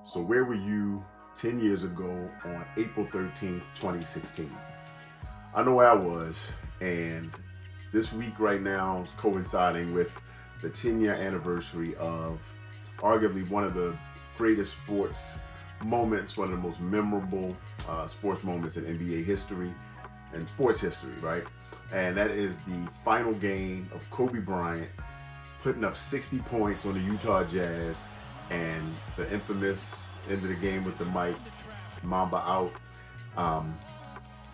So where were you 10 years ago on April 13th, 2016? I know where I was, and this week right now is coinciding with the 10-year anniversary of arguably one of the greatest sports moments, one of the most memorable sports moments in NBA history and sports history, right? And that is the final game of Kobe Bryant putting up 60 points on the Utah Jazz and the infamous end of the game with the mic, Mamba out.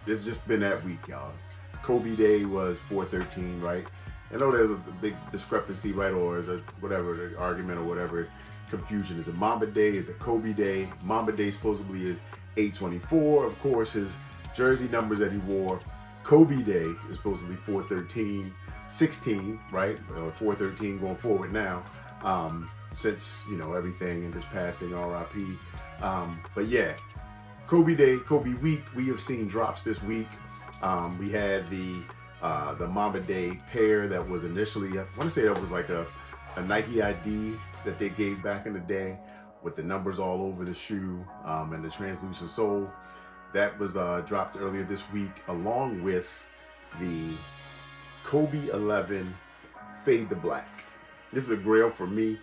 It's just been that week, y'all. Kobe Day was 4/13, right? I know there's a big discrepancy, right, or the whatever, the argument or whatever, confusion. Is it Mamba Day? Is it Kobe Day? Mamba Day supposedly is 8/24. Of course, his jersey numbers that he wore. Kobe Day is supposedly 4/13/16, right? 4/13 going forward now, since everything and his passing, R.I.P. But yeah, Kobe Day, Kobe Week. We have seen drops this week. We had the Mamba Day pair that was initially, I want to say that was like a Nike ID that they gave back in the day with the numbers all over the shoe and the translucent sole. That was dropped earlier this week, along with the Kobe 11 Fade to Black. This is a grail for me,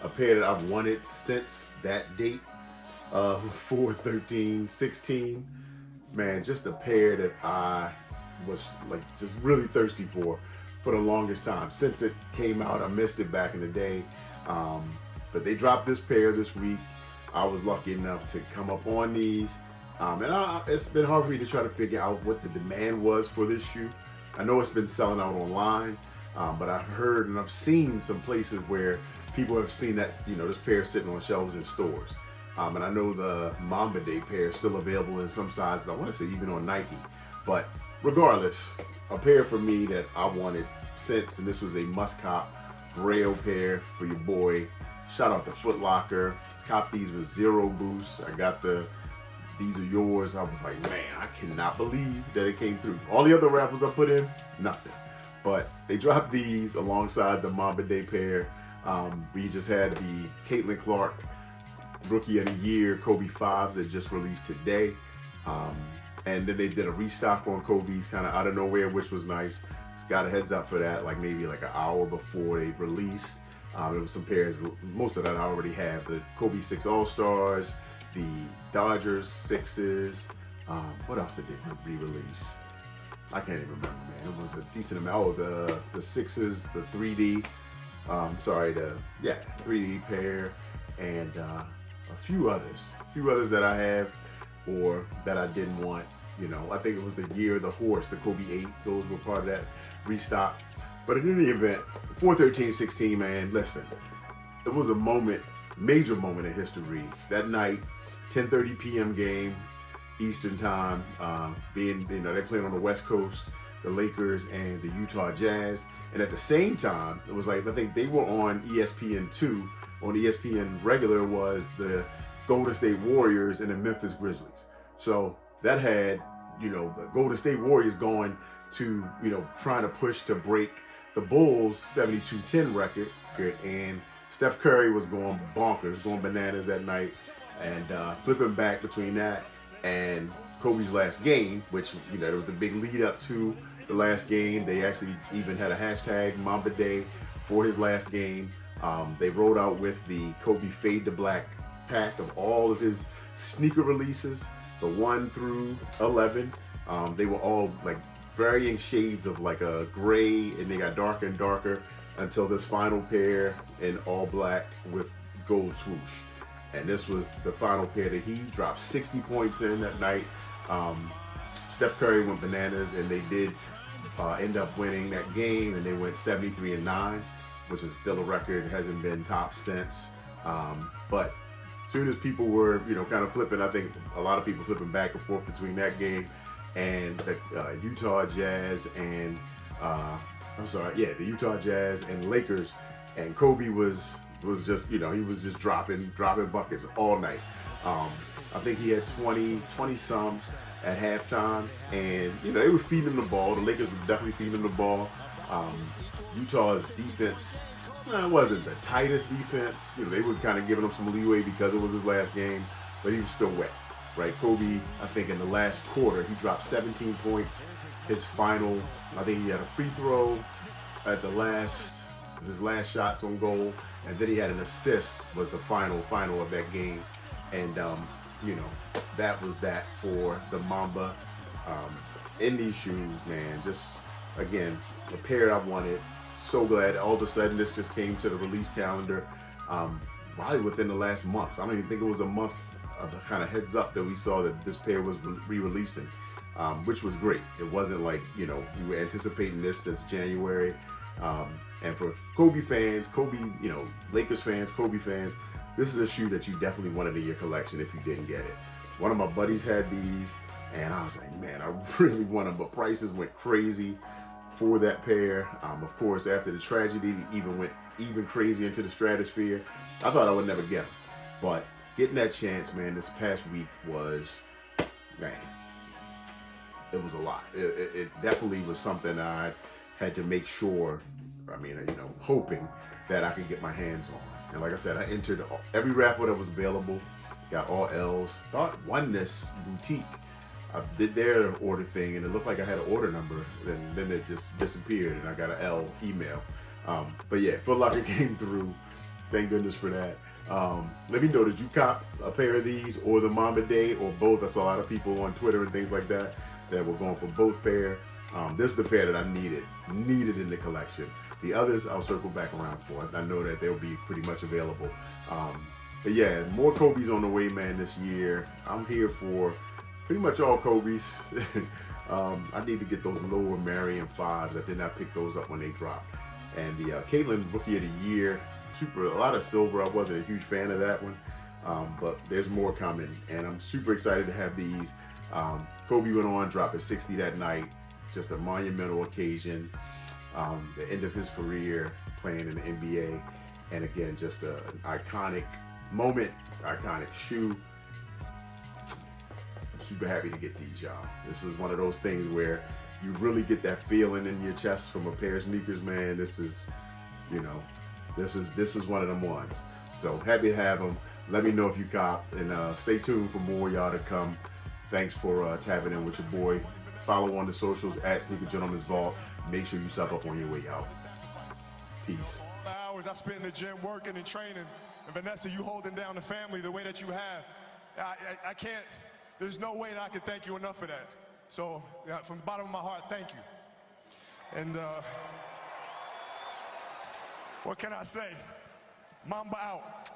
a pair that I've wanted since that date, 4/13/16. Man, just a pair that I was like just really thirsty for the longest time. Since it came out, I missed it back in the day. But they dropped this pair this week. I was lucky enough to come up on these. It's been hard for me to try to figure out what the demand was for this shoe. I know it's been selling out online, but I've heard and I've seen some places where people have seen that, this pair sitting on shelves in stores. And I know the Mamba Day pair is still available in some sizes. I want to say even on Nike. But regardless, a pair for me that I wanted since, and this was a must-cop GRAIL pair for your boy. Shout out to Foot Locker. Cop these with 0 boosts. I got these are yours. I was like, man, I cannot believe that it came through. All the other rappers I put in, nothing. But they dropped these alongside the Mamba Day pair. We just had the Caitlin Clark Rookie of the Year Kobe 5s that just released today. And then they did a restock on Kobe's kind of out of nowhere, which was nice. It's got a heads up for that, maybe an hour before they released. There was some pairs, most of that I already have. The Kobe 6 All-Stars, the Dodgers 6s. What else did they re-release? I can't even remember, man. It was a decent amount. Oh, the 6s, the 3D. 3D pair, and a few others that I have or that I didn't want. I think it was the Year of the Horse, the Kobe 8. Those were part of that restock. But in any event, 4/13/16, man, listen, it was a moment, major moment in history. That night, 10:30 p.m. game, Eastern time, they're playing on the West Coast, the Lakers and the Utah Jazz. And at the same time, it was I think they were on ESPN2. On ESPN regular was the Golden State Warriors and the Memphis Grizzlies. So that had, the Golden State Warriors going to, trying to push to break the Bulls' 72-10 record. And Steph Curry was going bonkers, going bananas that night. And flipping back between that and Kobe's last game, which, there was a big lead up to the last game. They actually even had a hashtag Mamba Day for his last game. They rolled out with the Kobe Fade to Black pack of all of his sneaker releases, the 1 through 11. They were all varying shades of a gray, and they got darker and darker until this final pair in all black with gold swoosh. And this was the final pair that he dropped 60 points in that night. Steph Curry went bananas, and they did end up winning that game, and they went 73-9, which is still a record. It hasn't been topped since. But as soon as people were, kind of flipping, I think a lot of people flipping back and forth between that game and the Utah Jazz and the Utah Jazz and Lakers, and Kobe was just, he was just dropping buckets all night. I think he had 20 some at halftime, and they were feeding him the ball. The Lakers were definitely feeding him the ball. Utah's defense It wasn't the tightest defense. You know, they were kind of giving him some leeway because it was his last game, but he was still wet, right? Kobe, I think in the last quarter, he dropped 17 points. His final, I think he had a free throw at his last shots on goal, and then he had an assist. Was the final of that game, and you know, that was that for the Mamba. In these shoes, man, just again, the pair I wanted. So glad all of a sudden this just came to the release calendar, probably within the last month. I don't even think it was a month of the kind of heads up that we saw that this pair was re-releasing, which was great. It wasn't like, you know, we were anticipating this since January. And for Kobe fans, you know, Lakers fans, Kobe fans, this is a shoe that you definitely wanted in your collection if you didn't get it. One of my buddies had these, and I was like, man, I really want them, but prices went crazy for that pair. Of course, after the tragedy, it even went even crazier into the stratosphere. I thought I would never get them, but getting that chance, man, this past week was, man, it was a lot. It definitely was something I had to make sure, I mean, you know, hoping that I could get my hands on. And like I said, I entered every raffle that was available, got all L's. Thought Oneness Boutique, I did their order thing, and it looked like I had an order number, and then it just disappeared, and I got an L email. But yeah, Foot Locker came through. Thank goodness for that. Let me know, did you cop a pair of these or the Mamba Day or both? I saw a lot of people on Twitter and things like that were going for both pair. This is the pair that I needed in the collection. The others I'll circle back around for. I know that they'll be pretty much available. But yeah, more Kobe's on the way, man, this year. I'm here for pretty much all Kobe's. I need to get those lower Marion 5s. I did not pick those up when they dropped. And the Caitlin Rookie of the Year, a lot of silver. I wasn't a huge fan of that one, but there's more coming, and I'm super excited to have these. Kobe went on, dropping 60 that night. Just a monumental occasion. The end of his career playing in the NBA, and again, just an iconic moment, iconic shoe. I'm super happy to get these, y'all. This is one of those things where you really get that feeling in your chest from a pair of sneakers, man. This is, you know, this is one of them ones. So happy to have them. Let me know if you cop, and stay tuned for more, y'all, to come. Thanks for tapping in with your boy. Follow on the socials at Sneaker Gentleman's Vault. Make sure you sub up on your way out. Peace. All the hours I spent in the gym working and training, and Vanessa, you holding down the family the way that you have, I can't, there's no way that I can thank you enough for that. So from the bottom of my heart, thank you. And what can I say? Mamba out.